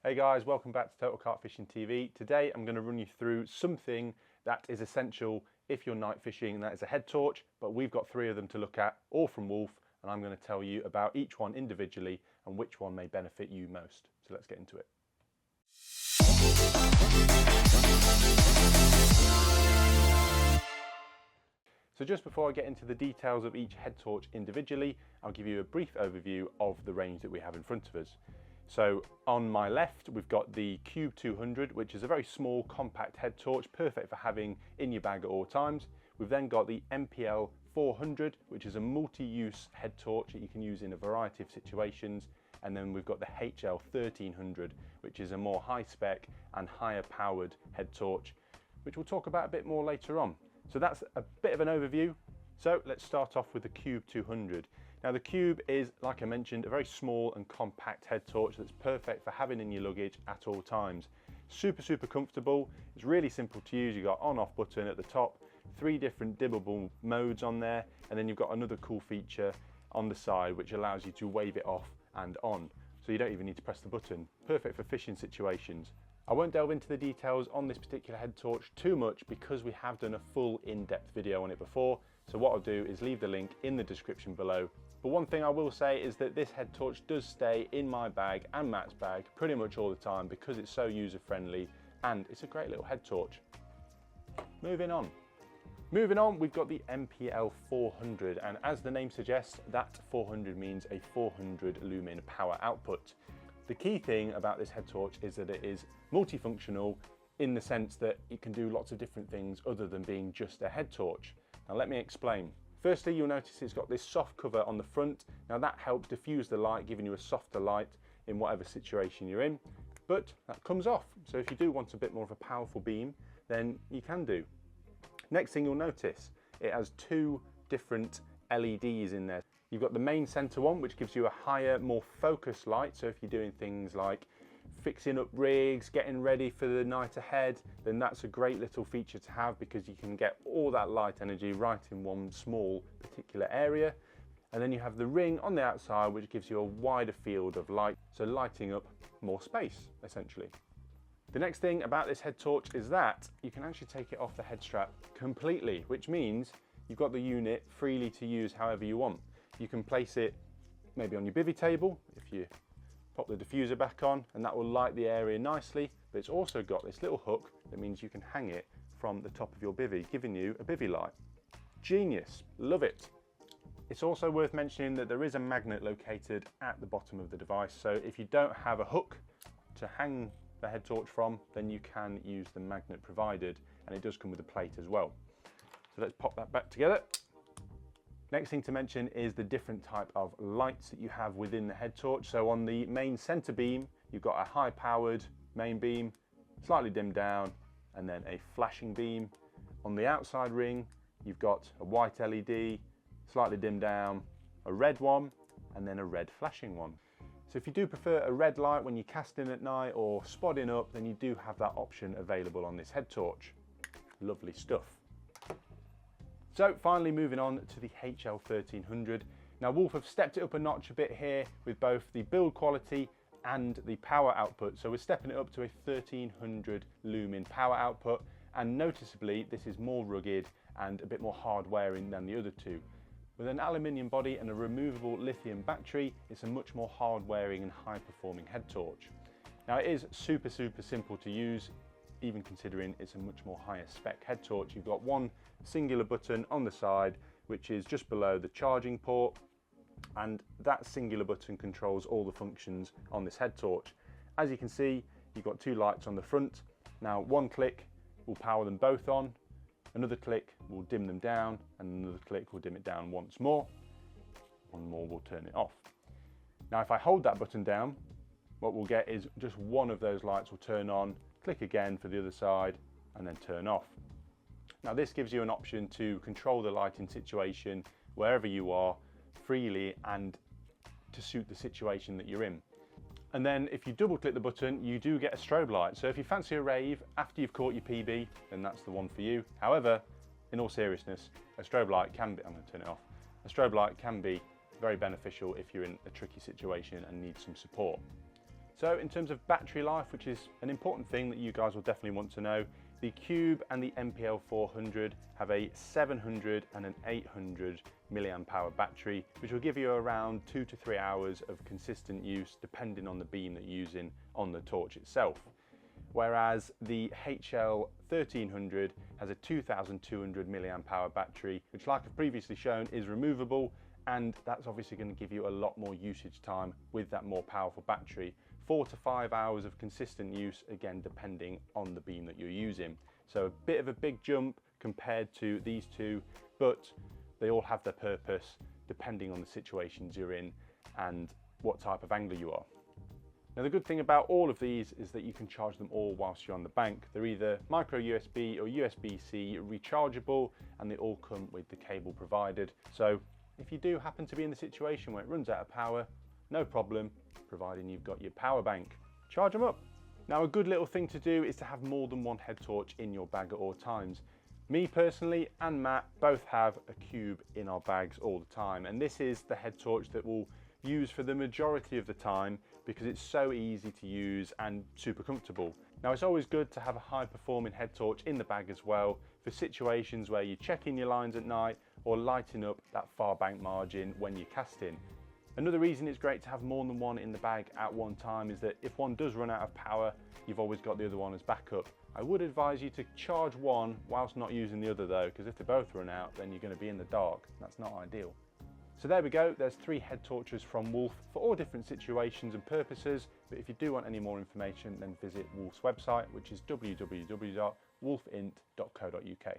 Hey guys, welcome back to Total Carp Fishing TV. Today I'm going to run you through something that is essential if you're night fishing, and that is a head torch, but we've got 3 of them to look at, all from Wolf, and I'm going to tell you about each one individually and which one may benefit you most. So let's get into it. So just before I get into the details of each head torch individually, I'll give you a brief overview of the range that we have in front of us. So on my left, we've got the Cube 200, which is a very small, compact head torch, perfect for having in your bag at all times. We've then got the MPL 400, which is a multi-use head torch that you can use in a variety of situations. And then we've got the HL 1300, which is a more high-spec and higher powered head torch, which we'll talk about a bit more later on. So that's a bit of an overview. So let's start off with the Cube 200. Now the Cube is, like I mentioned, a very small and compact head torch that's perfect for having in your luggage at all times. Super comfortable. It's really simple to use. You've got on-off button at the top, 3 different dimmable modes on there, and then you've got another cool feature on the side which allows you to wave it off and on. So you don't even need to press the button. Perfect for fishing situations. I won't delve into the details on this particular head torch too much because we have done a full in-depth video on it before. So what I'll do is leave the link in the description below. But one thing I will say is that this head torch does stay in my bag and Matt's bag pretty much all the time because it's so user friendly and it's a great little head torch. Moving on, we've got the MPL 400, and as the name suggests, that 400 means a 400 lumen power output. The key thing about this head torch is that it is multifunctional in the sense that it can do lots of different things other than being just a head torch. Now let me explain. Firstly, you'll notice it's got this soft cover on the front. Now that helps diffuse the light, giving you a softer light in whatever situation you're in, but that comes off. So if you do want a bit more of a powerful beam, then you can do. Next thing you'll notice, it has 2 different LEDs in there. You've got the main center one, which gives you a higher, more focused light. So if you're doing things like fixing up rigs, getting ready for the night ahead, then that's a great little feature to have because you can get all that light energy right in one small particular area. And then you have the ring on the outside, which gives you a wider field of light, so lighting up more space, essentially. The next thing about this head torch is that you can actually take it off the head strap completely, which means you've got the unit freely to use however you want. You can place it maybe on your bivvy table if you pop the diffuser back on, and that will light the area nicely, but it's also got this little hook that means you can hang it from the top of your bivvy, giving you a bivvy light. Genius, love it. It's also worth mentioning that there is a magnet located at the bottom of the device, so if you don't have a hook to hang the head torch from, then you can use the magnet provided, and it does come with a plate as well. So let's pop that back together. Next thing to mention is the different type of lights that you have within the head torch. So on the main center beam, you've got a high powered main beam, slightly dimmed down, and then a flashing beam. On the outside ring, you've got a white LED, slightly dimmed down, a red one, and then a red flashing one. So if you do prefer a red light when you're casting at night or spotting up, then you do have that option available on this head torch. Lovely stuff. So finally moving on to the HL 1300. Now Wolf have stepped it up a notch a bit here with both the build quality and the power output. So we're stepping it up to a 1300 lumen power output, and noticeably this is more rugged and a bit more hard wearing than the other 2. With an aluminium body and a removable lithium battery, it's a much more hard wearing and high performing head torch. Now it is super simple to use, even considering it's a much more higher spec head torch. You've got one singular button on the side, which is just below the charging port, and that singular button controls all the functions on this head torch. As you can see, you've got 2 lights on the front. Now one click will power them both on, another click will dim them down, and another click will dim it down once more. One more will turn it off. Now if I hold that button down, what we'll get is just one of those lights will turn on, click again for the other side, and then turn off. Now this gives you an option to control the lighting situation wherever you are freely and to suit the situation that you're in. And then if you double click the button, you do get a strobe light. So if you fancy a rave after you've caught your PB, then that's the one for you. However, in all seriousness, a strobe light can be, I'm going to turn it off, a strobe light can be very beneficial if you're in a tricky situation and need some support. So in terms of battery life, which is an important thing that you guys will definitely want to know, the Cube and the MPL 400 have a 700 and an 800 milliamp hour battery, which will give you around 2 to 3 hours of consistent use depending on the beam that you're using on the torch itself. Whereas the HL 1300 has a 2200 milliamp hour battery, which, like I've previously shown, is removable, and that's obviously going to give you a lot more usage time with that more powerful battery. 4 to 5 hours of consistent use, again depending on the beam that you're using. So a bit of a big jump compared to these two, but they all have their purpose depending on the situations you're in and what type of angler you are. Now the good thing about all of these is that you can charge them all whilst you're on the bank. They're either micro USB or USB-C rechargeable, and they all come with the cable provided. So if you do happen to be in the situation where it runs out of power, no problem, providing you've got your power bank. Charge them up. Now a good little thing to do is to have more than one head torch in your bag at all times. Me personally and Matt both have a Cube in our bags all the time, and this is the head torch that we'll use for the majority of the time because it's so easy to use and super comfortable. Now it's always good to have a high performing head torch in the bag as well for situations where you're checking your lines at night or lighting up that far bank margin when you're casting. Another reason it's great to have more than one in the bag at one time is that if one does run out of power, you've always got the other one as backup. I would advise you to charge one whilst not using the other though, because if they both run out, then you're going to be in the dark. That's not ideal. So there we go, there's 3 head torches from Wolf for all different situations and purposes, but if you do want any more information, then visit Wolf's website, which is www.wolfint.co.uk.